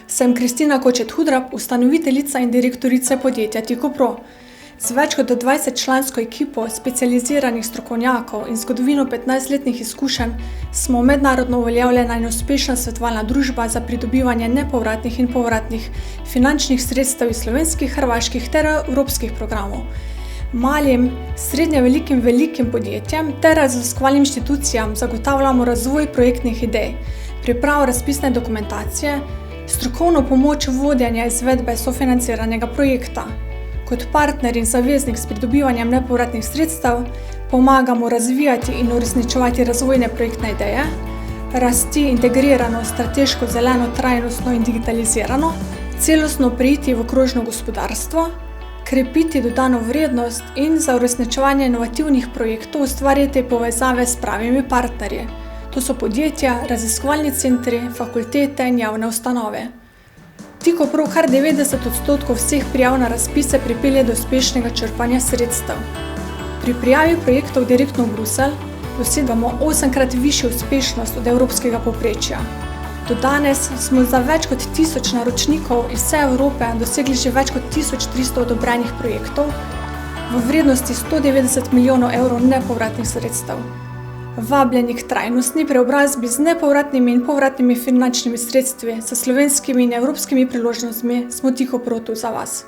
Sem Kristina Kočet-Hudrap, ustanoviteljica in direktorica podjetja Tikopro. Z več kot 20-člansko ekipo specializiranih strokovnjakov in zgodovino 15-letnih izkušenj smo mednarodno uveljavljena in uspešna svetovalna družba za pridobivanje nepovratnih in povratnih finančnih sredstev iz slovenskih, hrvaških ter evropskih programov. Malim, srednje velikim podjetjem ter raziskovalnim inštitucijam zagotavljamo razvoj projektnih idej, pripravo razpisne dokumentacije, strokovno pomoč vodenja izvedbe sofinanciranega projekta. Kot partner in zaveznik s pridobivanjem nepovratnih sredstev pomagamo razvijati in uresničevati razvojne projektne ideje, rasti integrirano, strateško, zeleno, trajnostno in digitalizirano, celostno preiti v krožno gospodarstvo, krepiti dodano vrednost in za uresničevanje inovativnih projektov ustvarjati povezave s pravimi partnerji. To so podjetja, raziskovalni centri, fakultete in javne ustanove. Tikopro kar 90% vseh prijav na razpise pripelje do uspešnega črpanja sredstev. Pri prijavi projektov direktno v Bruselj dosegamo 8-krat višjo uspešnost od evropskega povprečja. Do danes smo za več kot 1000 naročnikov iz vse Evrope dosegli že več kot 1300 odobrenih projektov v vrednosti 190 milijonov evrov nepovratnih sredstev. Vabljeni k trajnostni preobrazbi z nepovratnimi in povratnimi finančnimi sredstvi, s slovenskimi in evropskimi priložnostmi smo Tikopro tu za vas.